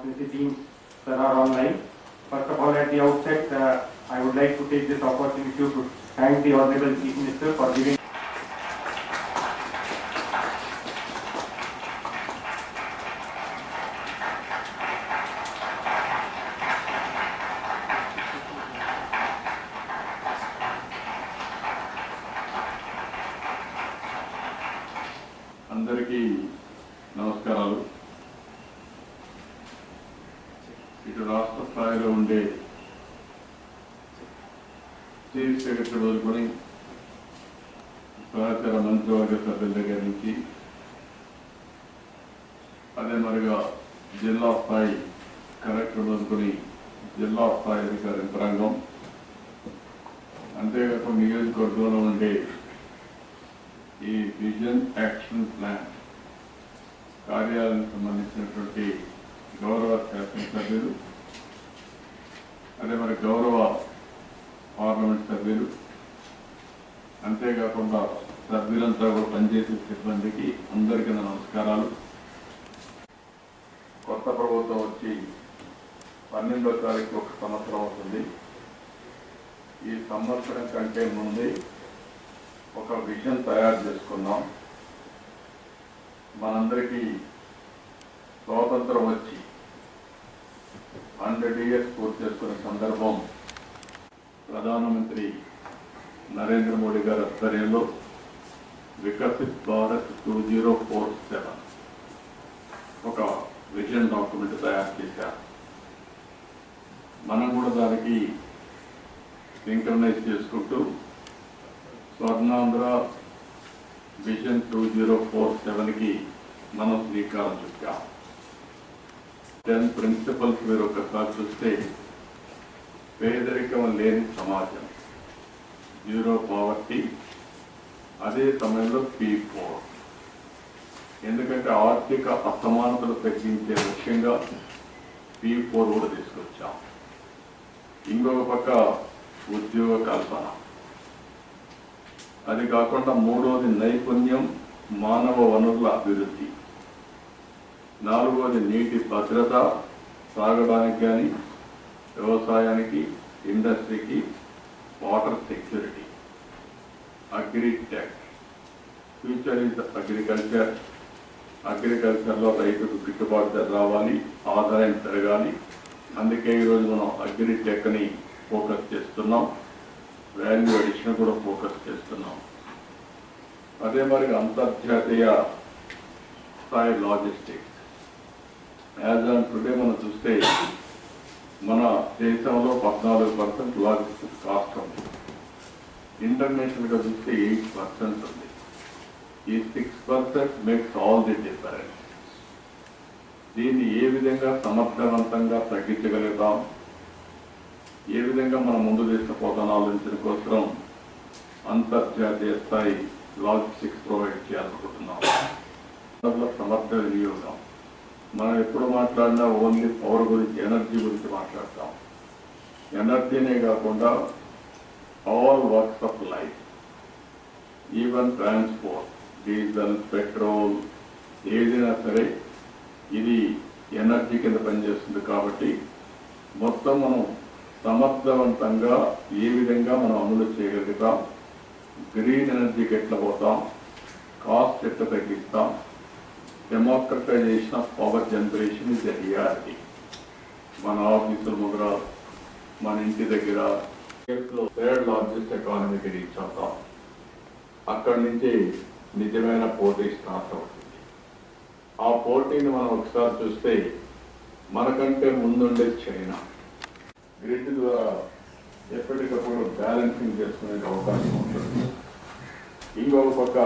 Constituency teams that are online. First of all, at the outset, I would like to take this opportunity to thank the Honorable Chief Minister for giving అందరికీ నమస్కారాలు. ఇటు రాష్ట్ర స్థాయిలో ఉండే chief secretary వదులుకొని సహచర మంత్రివర్గ సభ్యుల దగ్గర నుంచి అదే మరిగా జిల్లా స్థాయి కలెక్టర్ వదులుకొని జిల్లా స్థాయి అధికార యంత్రాంగం, అంతేకాకుండా నియోజకవర్గంలో ఉండే ఈ విజన్ యాక్షన్ ప్లాన్ కార్యాలయానికి సంబంధించినటువంటి గౌరవ శాసనసభ్యులు, అదే మరి గౌరవ పార్లమెంట్ సభ్యులు, అంతేకాకుండా సభ్యులంతా కూడా పనిచేసే సిబ్బందికి అందరికీ నమస్కారాలు. కొత్త ప్రభుత్వం వచ్చి 12వ తారీఖు ఒక సంవత్సరం అవుతుంది. ఈ సంవత్సరం కంటే ముందే ఒక విజన్ తయారు చేసుకున్నాం. మనందరికీ స్వాతంత్రం వచ్చి 100 years పూర్తి చేసుకునే సందర్భం ప్రధానమంత్రి నరేంద్ర మోడీ గారి ఆధ్వర్యంలో వికసిత్ భారత్ 2047 ఒక విజన్ డాక్యుమెంట్ తయారు చేశారు. మనం కూడా దానికి సింక్రనైజ్ చేసుకుంటూ స్వర్ణాంధ్ర విజన్ 2047కి మనం శ్రీకారం చుట్టాం. 10 ప్రిన్సిపల్స్ మీరు ఒకసారి చూస్తే, పేదరికం లేని సమాజం, జీరో పావర్టీ, అదే సమయంలో P4, ఎందుకంటే ఆర్థిక అసమానతలు తగ్గించే లక్ష్యంగా P4 కూడా తీసుకొచ్చాం. ఇంకొక పక్క ఉద్యోగ కల్పన, అది కాకుండా మూడవది నైపుణ్యం, మానవ వనరుల అభివృద్ధి, నాలుగవది నీటి భద్రత, సాగడానికి కానీ వ్యవసాయానికి, ఇండస్ట్రీకి, water security, agritech, future is agriculture, అగ్రికల్చర్లో రైతుకు గిట్టుబాటు ధర రావాలి, ఆదాయం పెరగాలి. అందుకే ఈరోజు మనం అగ్రిటెక్ని ఫోకస్ చేస్తున్నాం, వాల్యూ అడిషన్ కూడా ఫోకస్ చేస్తున్నాం. అదే మరి అంతర్జాతీయ స్థాయి లాజిస్టిక్స్, యాజ్ ఆన్ టుడే మనం చూస్తే మన దేశంలో 14% లాజిస్టిక్స్ కాస్ట్ ఉంది. ఇంటర్నేషనల్గా చూస్తే 8% ఉంది. ఈ 6% మేక్స్ ఆల్ ది డిఫరెన్స్. దీన్ని ఏ విధంగా సమర్థవంతంగా తగ్గించగలుగుతాం, ఏ విధంగా మనం ముందు తీసుకుపోతాం ఆలోచించడం కోసం అంతర్జాతీయ స్థాయి లాజిస్టిక్స్ ప్రొవైడ్ చేయాలనుకుంటున్నాం. సమర్థ వినియోగం, మనం ఎప్పుడు మాట్లాడినా ఓన్లీ పవర్ గురించి, ఎనర్జీ గురించి మాట్లాడతాం. ఎనర్జీనే కాకుండా all works of life, even transport, diesel, petrol, ఏదైనా సరే ఇది ఎనర్జీ కింద పనిచేస్తుంది. కాబట్టి మొత్తం మనం సమర్థవంతంగా ఏ విధంగా మనం అమలు చేయగలుగుతాం, గ్రీన్ ఎనర్జీకి ఎట్లా పోతాం, కాస్ట్ ఎట్లా తగ్గిస్తాం, democratisation of power generation is a reality. మన ఆఫీసుల ముందర, మన ఇంటి దగ్గర థర్డ్ లార్జెస్ట్ ఎకానమీకి రీచ్ అవుతాం. అక్కడి నుంచి నిజమైన పోటీ స్టార్ట్ అవుతుంది. ఆ పోటీని మనం ఒకసారి చూస్తే మనకంటే ముందుండే చైనా. గ్రిడ్ ద్వారా ఎప్పటికప్పుడు బ్యాలెన్సింగ్ చేసుకునే అవకాశం ఉంటుంది. ఇంకొక పక్క